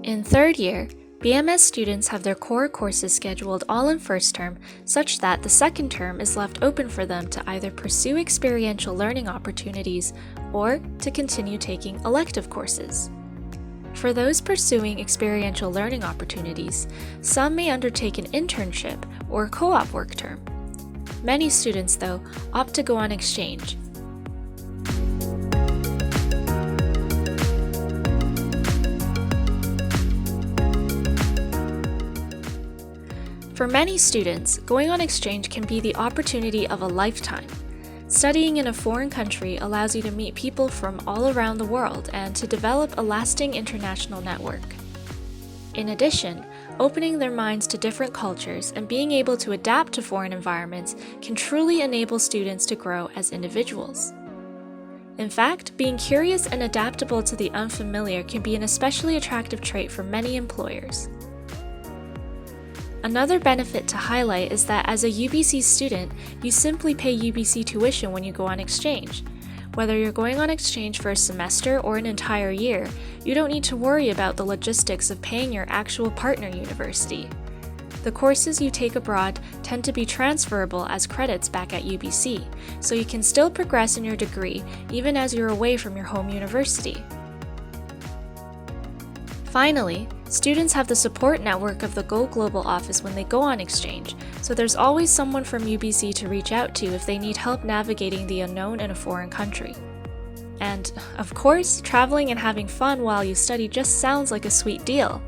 In third year, BMS students have their core courses scheduled all in first term such that the second term is left open for them to either pursue experiential learning opportunities or to continue taking elective courses. For those pursuing experiential learning opportunities, some may undertake an internship or a co-op work term. Many students, though, opt to go on exchange. For many students, going on exchange can be the opportunity of a lifetime. Studying in a foreign country allows you to meet people from all around the world and to develop a lasting international network. In addition, opening their minds to different cultures and being able to adapt to foreign environments can truly enable students to grow as individuals. In fact, being curious and adaptable to the unfamiliar can be an especially attractive trait for many employers. Another benefit to highlight is that as a UBC student, you simply pay UBC tuition when you go on exchange. Whether you're going on exchange for a semester or an entire year, you don't need to worry about the logistics of paying your actual partner university. The courses you take abroad tend to be transferable as credits back at UBC, so you can still progress in your degree even as you're away from your home university. Finally, students have the support network of the Go Global office when they go on exchange, so there's always someone from UBC to reach out to if they need help navigating the unknown in a foreign country. And, of course, traveling and having fun while you study just sounds like a sweet deal.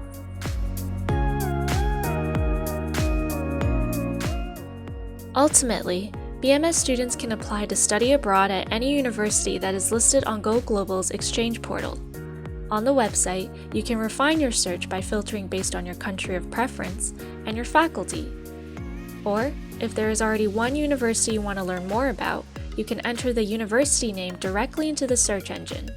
Ultimately, BMS students can apply to study abroad at any university that is listed on Go Global's exchange portal. On the website, you can refine your search by filtering based on your country of preference and your faculty. Or, if there is already one university you want to learn more about, you can enter the university name directly into the search engine.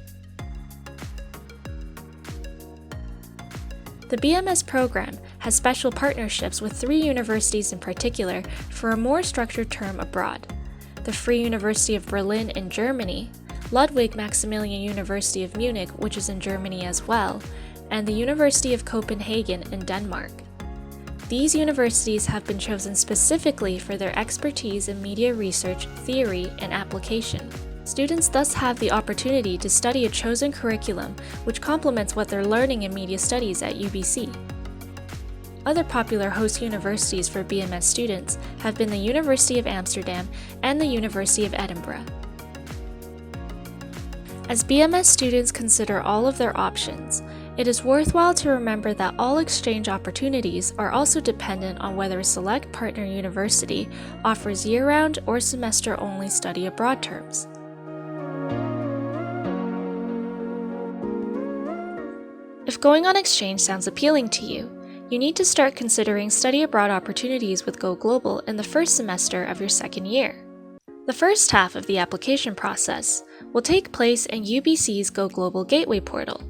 The BMS program has special partnerships with 3 universities in particular for a more structured term abroad: the Free University of Berlin in Germany, Ludwig Maximilian University of Munich, which is in Germany as well, and the University of Copenhagen in Denmark. These universities have been chosen specifically for their expertise in media research, theory, and application. Students thus have the opportunity to study a chosen curriculum which complements what they're learning in media studies at UBC. Other popular host universities for BMS students have been the University of Amsterdam and the University of Edinburgh. As BMS students consider all of their options, it is worthwhile to remember that all exchange opportunities are also dependent on whether a select partner university offers year-round or semester-only study abroad terms. If going on exchange sounds appealing to you, you need to start considering study abroad opportunities with Go Global in the first semester of your second year. The first half of the application process will take place in UBC's Go Global Gateway portal.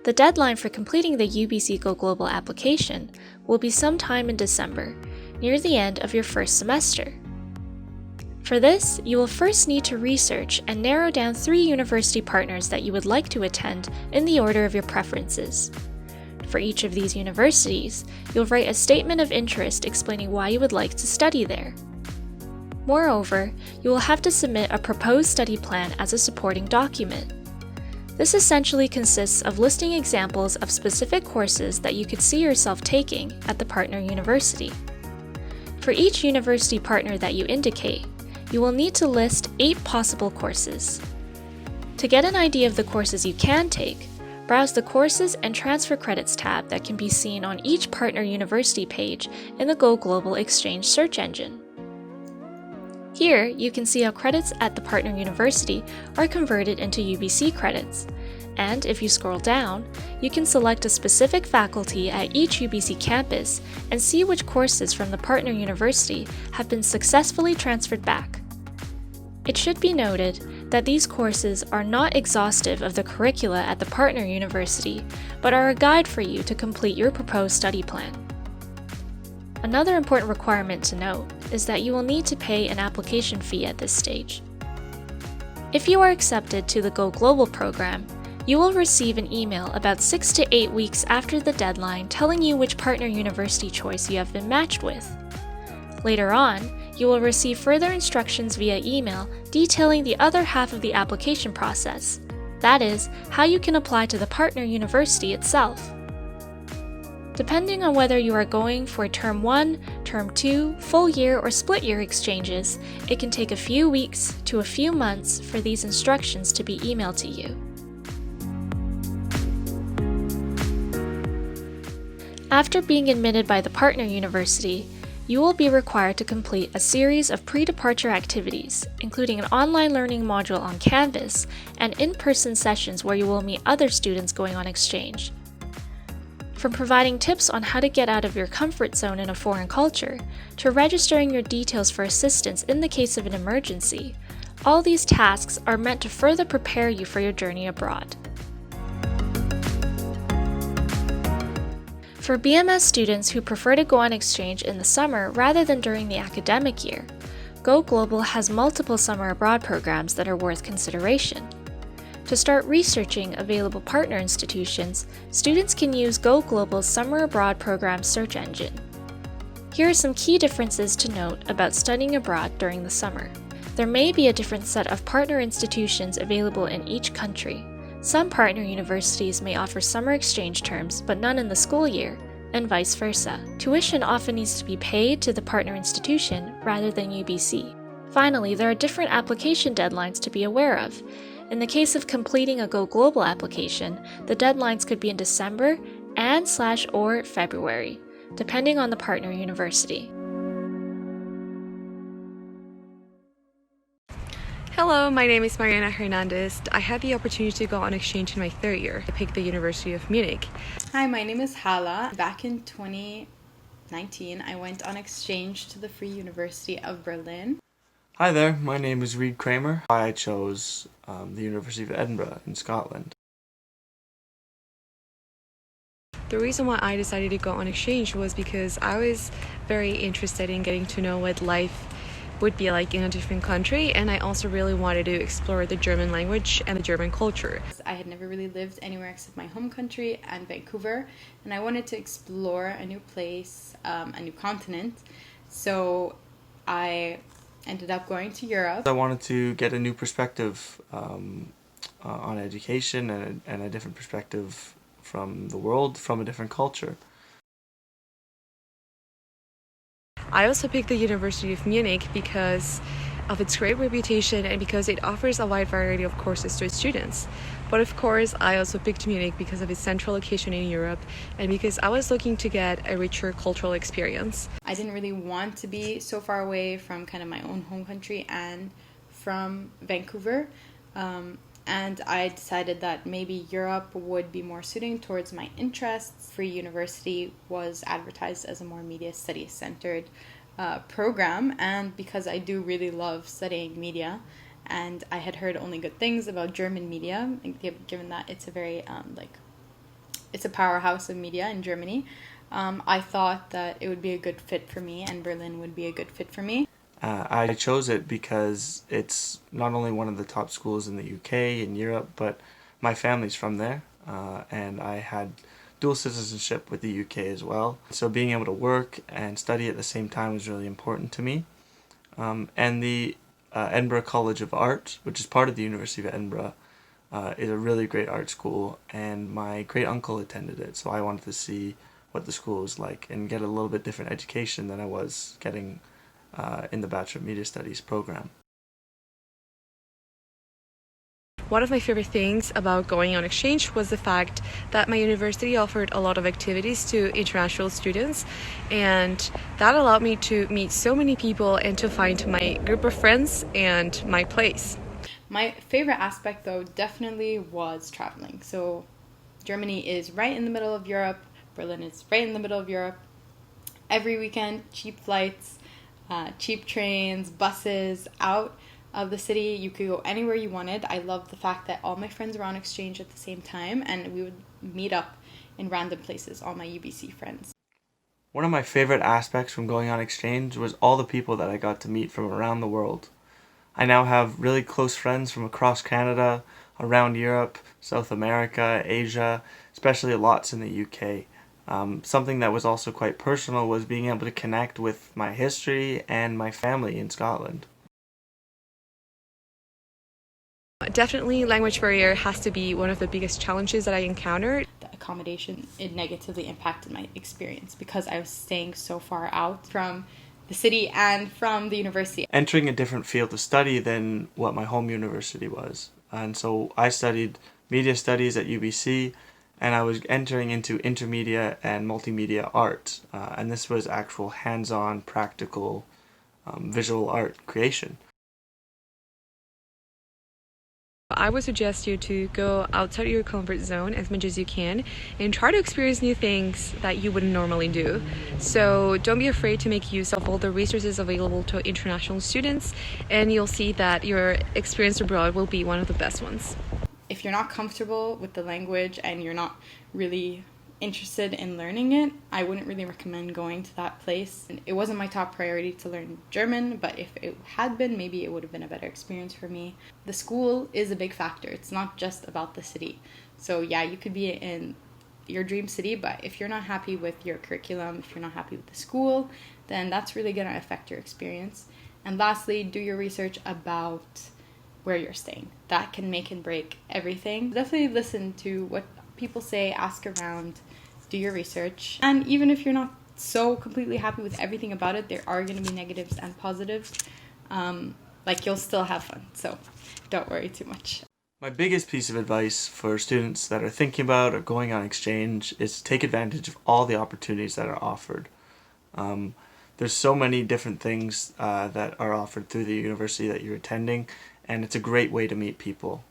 The deadline for completing the UBC Go Global application will be sometime in December, near the end of your first semester. For this, you will first need to research and narrow down 3 university partners that you would like to attend in the order of your preferences. For each of these universities, you'll write a statement of interest explaining why you would like to study there. Moreover, you will have to submit a proposed study plan as a supporting document. This essentially consists of listing examples of specific courses that you could see yourself taking at the partner university. For each university partner that you indicate, you will need to list 8 possible courses. To get an idea of the courses you can take, browse the Courses and Transfer Credits tab that can be seen on each partner university page in the Go Global Exchange search engine. Here, you can see how credits at the partner university are converted into UBC credits, and if you scroll down, you can select a specific faculty at each UBC campus and see which courses from the partner university have been successfully transferred back. It should be noted that these courses are not exhaustive of the curricula at the partner university, but are a guide for you to complete your proposed study plan. Another important requirement to note is that you will need to pay an application fee at this stage. If you are accepted to the Go Global program, You will receive an email about 6 to 8 weeks after the deadline telling you which partner university choice you have been matched with. Later on, you will receive further instructions via email detailing the other half of the application process. That is, how you can apply to the partner university itself. Depending on whether you are going for Term 1, Term 2, full year, or split year exchanges, it can take a few weeks to a few months for these instructions to be emailed to you. After being admitted by the partner university, you will be required to complete a series of pre-departure activities, including an online learning module on Canvas and in-person sessions where you will meet other students going on exchange. From providing tips on how to get out of your comfort zone in a foreign culture, to registering your details for assistance in the case of an emergency, all these tasks are meant to further prepare you for your journey abroad. For BMS students who prefer to go on exchange in the summer rather than during the academic year, Go Global has multiple summer abroad programs that are worth consideration. To start researching available partner institutions, students can use Go Global's Summer Abroad program search engine. Here are some key differences to note about studying abroad during the summer. There may be a different set of partner institutions available in each country. Some partner universities may offer summer exchange terms, but none in the school year, and vice versa. Tuition often needs to be paid to the partner institution rather than UBC. Finally, there are different application deadlines to be aware of. In the case of completing a Go Global application, the deadlines could be in December and/or February, depending on the partner university. Hello, my name is Mariana Hernandez. I had the opportunity to go on exchange in my third year. I picked the University of Munich. Hi, my name is Hala. Back in 2019, I went on exchange to the Free University of Berlin. Hi there, my name is Reid Kramer. I chose the University of Edinburgh in Scotland. The reason why I decided to go on exchange was because I was very interested in getting to know what life would be like in a different country, and I also really wanted to explore the German language and the German culture. I had never really lived anywhere except my home country and Vancouver, and I wanted to explore a new place, a new continent, so I ended up going to Europe. I wanted to get a new perspective on education and a different perspective from the world, from a different culture. I also picked the University of Munich because of its great reputation and because it offers a wide variety of courses to its students. But of course, I also picked Munich because of its central location in Europe and because I was looking to get a richer cultural experience. I didn't really want to be so far away from kind of my own home country and from Vancouver. And I decided that maybe Europe would be more suiting towards my interests. Free University was advertised as a more media studies centered program, and because I do really love studying media, and I had heard only good things about German media, given that it's a very it's a powerhouse of media in Germany, I thought that it would be a good fit for me, and Berlin would be a good fit for me. I chose it because it's not only one of the top schools in the UK and Europe, but my family's from there, and I had dual citizenship with the UK as well. So being able to work and study at the same time was really important to me. And the Edinburgh College of Art, which is part of the University of Edinburgh, is a really great art school, and my great uncle attended it, so I wanted to see what the school was like and get a little bit different education than I was getting in the Bachelor of Media Studies program. One of my favorite things about going on exchange was the fact that my university offered a lot of activities to international students, and that allowed me to meet so many people and to find my group of friends and my place. My favorite aspect, though, definitely was traveling. So Germany is right in the middle of Europe, Berlin is right in the middle of Europe. Every weekend, cheap flights, cheap trains, buses out of the city. You could go anywhere you wanted. I loved the fact that all my friends were on exchange at the same time, and we would meet up in random places, all my UBC friends. One of my favorite aspects from going on exchange was all the people that I got to meet from around the world. I now have really close friends from across Canada, around Europe, South America, Asia, especially lots in the UK. Something that was also quite personal was being able to connect with my history and my family in Scotland. Definitely, language barrier has to be one of the biggest challenges that I encountered. The accommodation, it negatively impacted my experience because I was staying so far out from the city and from the university. Entering a different field of study than what my home university was. And so I studied media studies at UBC, and I was entering into intermedia and multimedia art. And this was actual hands-on, practical, visual art creation. I would suggest you to go outside your comfort zone as much as you can and try to experience new things that you wouldn't normally do. So don't be afraid to make use of all the resources available to international students, and you'll see that your experience abroad will be one of the best ones. If you're not comfortable with the language and you're not really interested in learning it, I wouldn't really recommend going to that place. And it wasn't my top priority to learn German, but if it had been, maybe it would have been a better experience for me. The school is a big factor. It's not just about the city. So yeah, you could be in your dream city, but if you're not happy with your curriculum, if you're not happy with the school, then that's really going to affect your experience. And lastly, do your research about where you're staying. That can make and break everything. Definitely listen to what people say, ask around, do your research. And even if you're not so completely happy with everything about it, there are going to be negatives and positives. You'll still have fun, so don't worry too much. My biggest piece of advice for students that are thinking about or going on exchange is to take advantage of all the opportunities that are offered. There's so many different things that are offered through the university that you're attending, and it's a great way to meet people.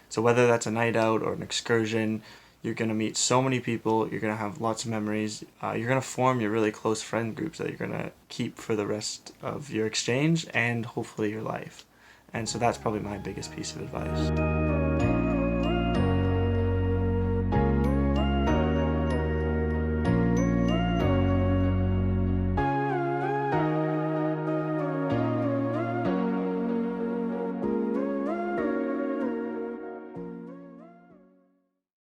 So whether that's a night out or an excursion, you're going to meet so many people, you're going to have lots of memories, you're going to form your really close friend groups that you're going to keep for the rest of your exchange and hopefully your life. And so that's probably my biggest piece of advice.